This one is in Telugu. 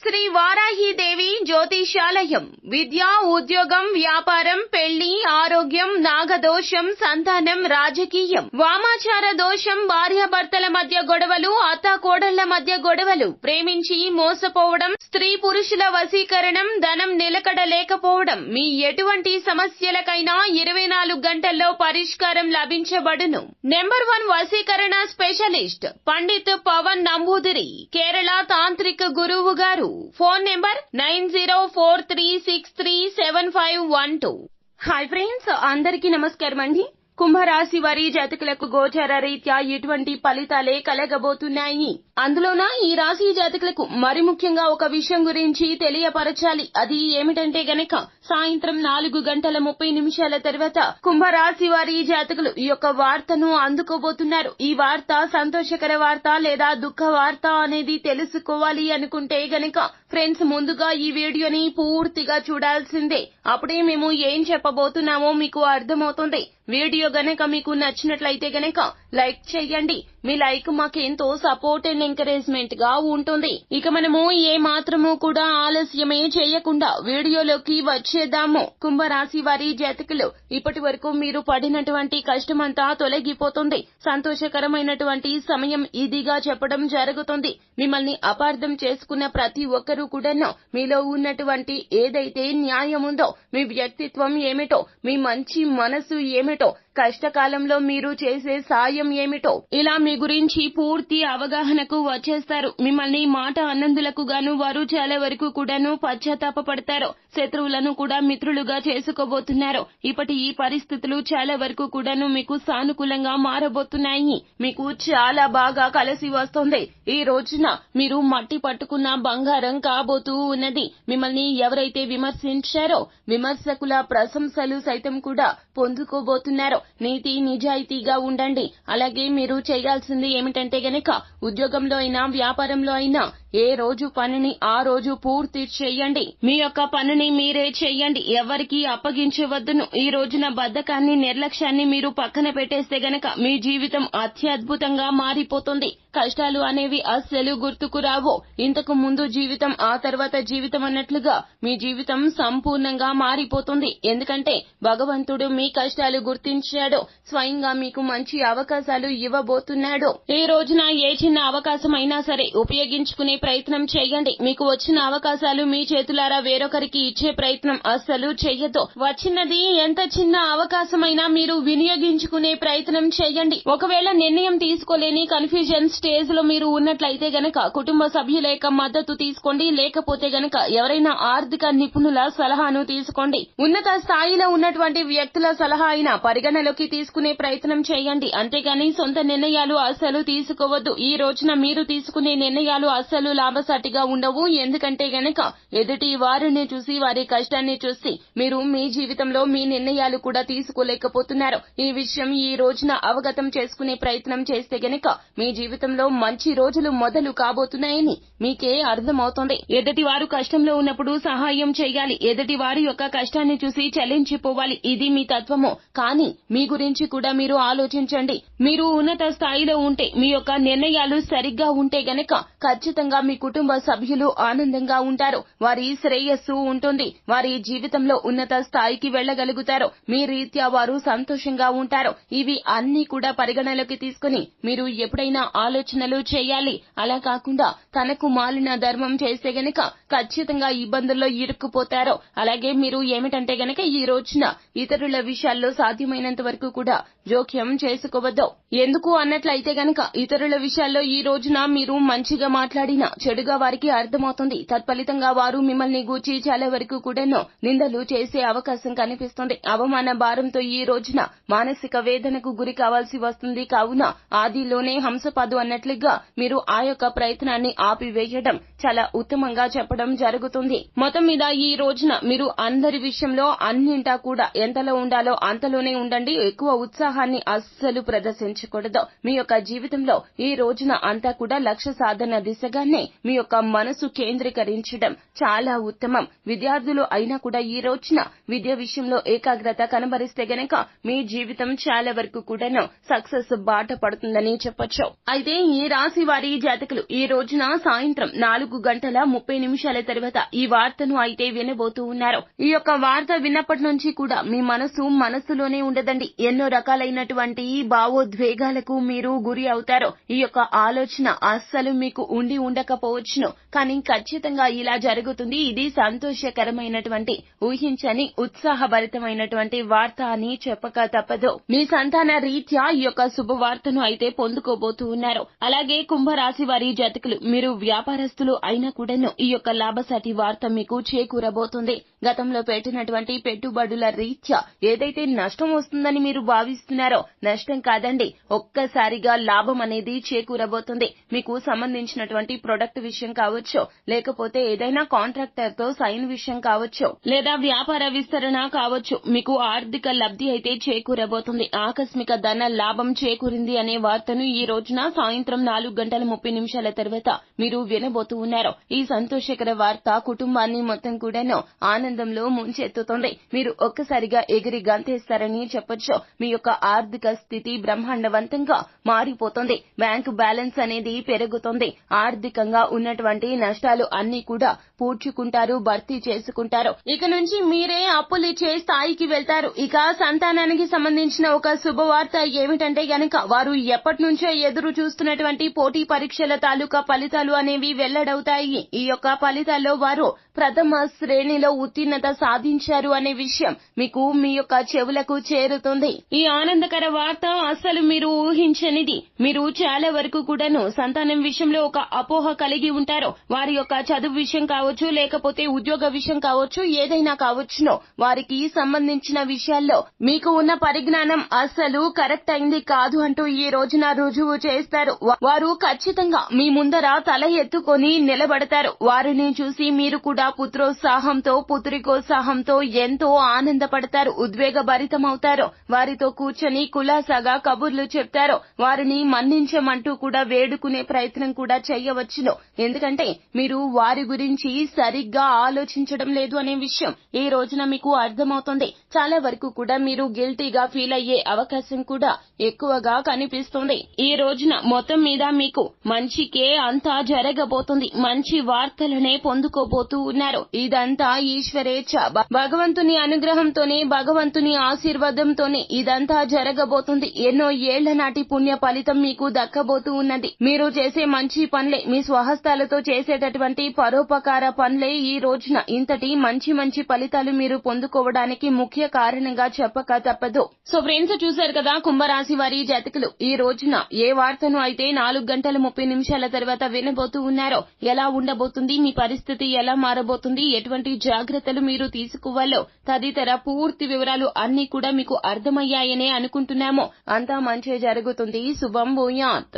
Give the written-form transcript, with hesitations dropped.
శ్రీ వారాహిదేవి జ్యోతిషాలయం విద్య, ఉద్యోగం, వ్యాపారం, పెళ్లి, ఆరోగ్యం, నాగదోషం, సంతానం, రాజకీయం, వామాచార దోషం, భార్యాభర్తల మధ్య గొడవలు, అత్తాకోడళ్ల మధ్య గొడవలు, ప్రేమించి మోసపోవడం, స్త్రీ పురుషుల వశీకరణం, ధనం నిలకడ లేకపోవడం, మీ ఎటువంటి సమస్యలకైనా 24 గంటల్లో పరిష్కారం లభించబడును. నెంబర్ 1 వశీకరణ స్పెషలిస్ట్ పండిత్ పవన్ నంబూదిరి, కేరళ తాంత్రిక గురువు గారు. Phone number 9043637512. హాయ్ ఫ్రెండ్స్, అందరికీ నమస్కారం అండి. కుంభరాశి వారి జాతకులకు గోచార రీత్యా ఎటువంటి ఫలితాలే కలగబోతున్నాయి. అందులోన ఈ రాశి జాతకులకు మరి ముఖ్యంగా ఒక విషయం గురించి తెలియపరచాలి. అది ఏమిటంటే గనక సాయంత్రం 4:30 తర్వాత కుంభరాశి వారి జాతకులు ఈ యొక్క వార్తను అందుకోబోతున్నారు. ఈ వార్త సంతోషకర వార్త లేదా దుఃఖ వార్త అనేది తెలుసుకోవాలి అనుకుంటే గనక ఫ్రెండ్స్ ముందుగా ఈ వీడియోని పూర్తిగా చూడాల్సిందే. అప్పుడే మేము ఏం చెప్పబోతున్నామో మీకు అర్థమవుతుంది. వీడియో గనక మీకు నచ్చినట్లయితే గనక లైక్ చేయండి. మీ లైక్ మాకెంతో సపోర్ట్ అండ్ ఎంకరేజ్మెంట్ గా ఉంటుంది. ఇక మనము ఏ మాత్రము కూడా ఆలస్యమే చేయకుండా వీడియోలోకి వచ్చేద్దాము. కుంభరాశి వారి జాతకులు ఇప్పటి వరకు మీరు పడినటువంటి కష్టమంతా తొలగిపోతుంది. సంతోషకరమైనటువంటి సమయం ఇదిగా చెప్పడం జరుగుతుంది. మిమ్మల్ని అపార్థం చేసుకున్న ప్రతి ఒక్కరూ కూడా మీలో ఉన్నటువంటి ఏదైతే న్యాయం ఉందో, మీ వ్యక్తిత్వం ఏమిటో, మీ మంచి మనసు ఏమిటో, కష్టకాలంలో మీరు చేసే సాయం ఏమిటో, ఇలా మీ గురించి పూర్తి అవగాహనకు వచ్చేస్తారు. మిమ్మల్ని మాట అన్నందులకు గాను వారు చాలా వరకు కూడాను పశ్చాత్తాపపడతారు. శత్రువులను కూడా మిత్రులుగా చేసుకోబోతున్నారు. ఇప్పటి ఈ పరిస్థితులు చాలా వరకు కూడాను మీకు సానుకూలంగా మారబోతున్నాయి. మీకు చాలా బాగా కలిసి వస్తుంది. ఈ రోజున మీరు మట్టి పట్టుకున్న బంగారం కాబోతూ ఉన్నది. మిమ్మల్ని ఎవరైతే విమర్శించారో విమర్శకుల ప్రశంసలు సైతం కూడా పొందుకోబోతున్నారు. నీతి నిజాయితీగా ఉండండి. అలాగే మీరు చేయాల్సింది ఏమిటంటే గనక ఉద్యోగంలో అయినా వ్యాపారంలో అయినా ఏ రోజు పనిని ఆ రోజు పూర్తి చేయండి. మీ యొక్క పనిని మీరే చేయండి. ఎవరికి అప్పగించవద్దును. ఈ రోజున బద్ధకాన్ని, నిర్లక్ష్యాన్ని మీరు పక్కన పెట్టేస్తే గనక మీ జీవితం అత్యద్భుతంగా మారిపోతుంది. కష్టాలు అనేవి అస్సలు గుర్తుకు రావు. ఇంతకు ముందు జీవితం, ఆ తర్వాత జీవితం అన్నట్లుగా మీ జీవితం సంపూర్ణంగా మారిపోతుంది. ఎందుకంటే భగవంతుడు మీ కష్టాలు గుర్తించాడు. స్వయంగా మీకు మంచి అవకాశాలు ఇవ్వబోతున్నాడు. ఈ రోజున ఏ చిన్న అవకాశం అయినా సరే ఉపయోగించుకునే ప్రయత్నం చేయండి. మీకు వచ్చిన అవకాశాలు మీ చేతులారా వేరొకరికి ఇచ్చే ప్రయత్నం అస్సలు చెయ్యొద్దు. వచ్చినది ఎంత చిన్న అవకాశమైనా మీరు వినియోగించుకునే ప్రయత్నం చేయండి. ఒకవేళ నిర్ణయం తీసుకోలేని కన్ఫ్యూజన్ స్టేజ్ లో మీరు ఉన్నట్లయితే గనక కుటుంబ సభ్యుల యొక్క మద్దతు తీసుకోండి. లేకపోతే గనక ఎవరైనా ఆర్థిక నిపుణుల సలహాను తీసుకోండి. ఉన్నత స్థాయిలో ఉన్నటువంటి వ్యక్తుల సలహా అయినా పరిగణలోకి తీసుకునే ప్రయత్నం చేయండి. అంతేగాని సొంత నిర్ణయాలు అస్సలు తీసుకోవద్దు. ఈ రోజున మీరు తీసుకునే నిర్ణయాలు అస్సలు లాభసాటిగా ఉండవు. ఎందుకంటే గనక ఎదుటి వారిని చూసి, వారి కష్టాన్ని చూసి మీరు మీ జీవితంలో మీ నిర్ణయాలు కూడా తీసుకోలేకపోతున్నారు. ఈ విషయం ఈ రోజున అవగతం చేసుకునే ప్రయత్నం చేస్తే గనక మీ జీవితంలో మంచి రోజులు మొదలు కాబోతున్నాయని మీకే అర్థమవుతుంది. ఎదుటి వారు కష్టంలో ఉన్నప్పుడు సహాయం చేయాలి. ఎదుటి వారి యొక్క కష్టాన్ని చూసి చలించిపోవాలి. ఇది మీ తత్వము. కానీ మీ గురించి కూడా మీరు ఆలోచించండి. మీరు ఉన్నత స్థాయిలో ఉంటే, మీ యొక్క నిర్ణయాలు సరిగ్గా ఉంటే గనక ఖచ్చితంగా మీ కుటుంబ సభ్యులు ఆనందంగా ఉంటారు. వారి శ్రేయస్సు ఉంటుంది. వారి జీవితంలో ఉన్నత స్థాయికి వెళ్లగలుగుతారు. మీ రీత్యా వారు సంతోషంగా ఉంటారు. ఇవి అన్ని కూడా పరిగణలోకి తీసుకుని మీరు ఎప్పుడైనా ఆలోచనలు చేయాలి. అలా కాకుండా తనకు మాలిన ధర్మం చేస్తే గనక ఖచ్చితంగా ఇబ్బందుల్లో ఇరుక్కుపోతారు. అలాగే మీరు ఏమిటంటే గనక ఈ రోజున ఇతరుల విషయాల్లో సాధ్యమైనంత వరకు కూడా జోక్యం చేసుకోవద్దు. ఎందుకు అన్నట్లయితే గనక ఇతరుల విషయాల్లో ఈ రోజున మీరు మంచిగా మాట్లాడినా చెడుగా వారికి అర్థమవుతుంది. తత్ఫలితంగా వారు మిమ్మల్ని గూర్చి చాలా వరకు కూడాను నిందలు చేసే అవకాశం కనిపిస్తుంది. అవమాన భారంతో ఈ రోజున మానసిక వేదనకు గురి కావాల్సి వస్తుంది. కావున ఆదిలోనే హంసపాదు అన్నట్లుగా మీరు ఆ యొక్క ప్రయత్నాన్ని ఆపివేయడం చాలా ఉత్తమంగా చెప్పడం జరుగుతుంది. మొత్తం మీద ఈ రోజున మీరు అందరి విషయంలో అన్నింటా కూడా ఎంతలో ఉండాలో అంతలోనే ఉండండి. ఎక్కువ ఉత్సాహాన్ని అస్సలు ప్రదర్శించకూడదు. మీ యొక్క జీవితంలో ఈ రోజున అంతా కూడా లక్ష్య సాధన దిశగానే మీదనే మీ యొక్క మనసు కేంద్రీకరించడం చాలా ఉత్తమం. విద్యార్థులు అయినా కూడా ఈ రోజున విద్య విషయంలో ఏకాగ్రత కనబరిస్తే గనక మీ జీవితం చాలా వరకు కూడాను సక్సెస్ బాట పడుతుందని చెప్పొచ్చు. అయితే ఈ రాశి వారి జాతకులు ఈ రోజున సాయంత్రం 4:30 తర్వాత ఈ వార్తను అయితే వినబోతూ ఉన్నారు. ఈ యొక్క వార్త విన్నప్పటి నుంచి కూడా మీ మనసులోనే ఉండదండి. ఎన్నో రకాలైనటువంటి భావోద్వేగాలకు మీరు గురి అవుతారు. ఈ యొక్క ఆలోచన అస్సలు మీకు ఉండి ఉండకపోవచ్చును, కానీ ఖచ్చితంగా ఇలా జరుగుతుంది. ఇది సంతోషకరమైనటువంటి ఊహించని ఉత్సాహభరితమైనటువంటి వార్త అని చెప్పక తప్పదు. మీ సంతాన రీత్యా ఈ యొక్క శుభవార్తను అయితే పొందుకోబోతూ ఉన్నారు. అలాగే కుంభరాశి వారి జాతకులు మీరు వ్యాపారస్తులు అయినా కూడాను ఈ యొక్క లాభసాటి వార్త మీకు చేకూరబోతుంది. గతంలో పెట్టినటువంటి పెట్టుబడుల రీత్యా ఏదైతే నష్టం వస్తుందని మీరు భావిస్తున్నారో నష్టం కాదండి, ఒక్కసారిగా లాభం అనేది చేకూరబోతుంది. మీకు సంబంధించినటువంటి ప్రొడక్ట్ విషయం కావచ్చు, లేకపోతే ఏదైనా కాంట్రాక్టర్ తో సైన్ విషయం కావచ్చు, లేదా వ్యాపార విస్తరణ కావచ్చు, మీకు ఆర్థిక లబ్ధి అయితే చేకూరబోతుంది. ఆకస్మిక ధన లాభం చేకూరింది అనే వార్తను ఈ రోజున సాయంత్రం 4:30 తర్వాత మీరు వినబోతూ ఉన్నారు. ఈ సంతోషకర వార్త కుటుంబాన్ని మొత్తం కూడాను ఆనందంలో ముంచెత్తుతుంది. మీరు ఒక్కసారిగా ఎగిరి గంతేస్తారని చెప్పొచ్చు. మీ యొక్క ఆర్థిక స్థితి బ్రహ్మాండవంతంగా మారిపోతుంది. బ్యాంకు బ్యాలెన్స్ అనేది పెరుగుతుంది. ఆర్థికంగా ఉన్నటువంటి నష్టాలు అన్ని కూడా పూడ్చుకుంటారు, భర్తీ చేసుకుంటారు. ఇక నుంచి మీరే అప్పులిచ్చే స్థాయికి వెళ్తారు. ఇక సంతానానికి సంబంధించిన ఒక శుభవార్త ఏమిటంటే గనక వారు ఎప్పటి నుంచో ఎదురు చూస్తున్నటువంటి పోటీ పరీక్షల తాలూకా ఫలితాలు అనేవి వెల్లడవుతాయి. ఈ యొక్క ఫలితాల్లో వారు ప్రథమ శ్రేణిలో ఉత్తీర్ణత సాధించారు అనే విషయం మీకు మీ యొక్క చెవులకు చేరుతుంది. ఈ ఆనందకర వార్త అస్సలు మీరు ఊహించనిది. మీరు చాలా వరకు కూడాను సంతానం విషయంలో ఒక అపోహ కలిగి ఉంటారు. వారి యొక్క చదువు విషయం కావచ్చు, లేకపోతే ఉద్యోగ విషయం కావచ్చు, ఏదైనా కావచ్చునో వారికి సంబంధించిన విషయాల్లో మీకు ఉన్న పరిజ్ఞానం అస్సలు కరెక్ట్ అయింది కాదు అంటూ ఈ రోజున రుజువు చేస్తారు. వారు ఖచ్చితంగా మీ ముందర తల ఎత్తుకొని నిలబడతారు. వారిని చూసి మీరు కూడా పుత్రోత్సాహంతో పుత్రికోత్సాహంతో ఎంతో ఆనందపడతారు, ఉద్వేగభరితమవుతారు. వారితో కూర్చొని కులాసాగా కబుర్లు చెప్తారు. వారిని మన్నించమంటూ కూడా వేడుకునే ప్రయత్నం కూడా చేయవచ్చును. ఎందుకంటే మీరు వారి గురించి సరిగ్గా ఆలోచించడం లేదు అనే విషయం ఈ రోజున మీకు అర్థమవుతుంది. చాలా వరకు కూడా మీరు గిల్టీగా ఫీల్ అయ్యే అవకాశం కూడా ఎక్కువగా కనిపిస్తుంది. ఈ రోజున మొత్తం మీద మీకు మంచికే అంతా జరగబోతుంది. మంచి వార్తలనే పొందుకోబోతూ ఉన్నారు. ఇదంతా ఈశ్వరేచ్ఛ, భగవంతుని అనుగ్రహంతోనే, భగవంతుని ఆశీర్వాదంతోనే ఇదంతా జరగబోతుంది. ఎన్నో ఏళ్ల నాటి పుణ్య ఫలితం మీకు దక్కబోతూ ఉన్నది. మీరు చేసే మంచి పనులే, మీ స్వహస్తాలతో చేసేటటువంటి పరోపకార పనులే ఈ రోజున ఇంతటి మంచి మంచి ఫలితాలు మీరు పొందుకోవడానికి ముఖ్య కారణంగా చెప్పక తప్పదు. సో ఫ్రెండ్స్, చూశారు కదా కుంభరాశి వారి జాతకులు ఈ రోజున ఏ వార్తను అయితే 4:30 తర్వాత వినబోతూ ఉన్నారో, ఎలా ఉండబోతుంది, మీ పరిస్థితి ఎలా మారబోతుంది, ఎటువంటి జాగ్రత్తలు మీరు తీసుకోవాలో తదితర పూర్తి వివరాలు అన్ని కూడా మీకు అర్థమయ్యాయనే అనుకుంటున్నాము. అంతా మంచి జరుగుతుంది. శుభం భూయాత్.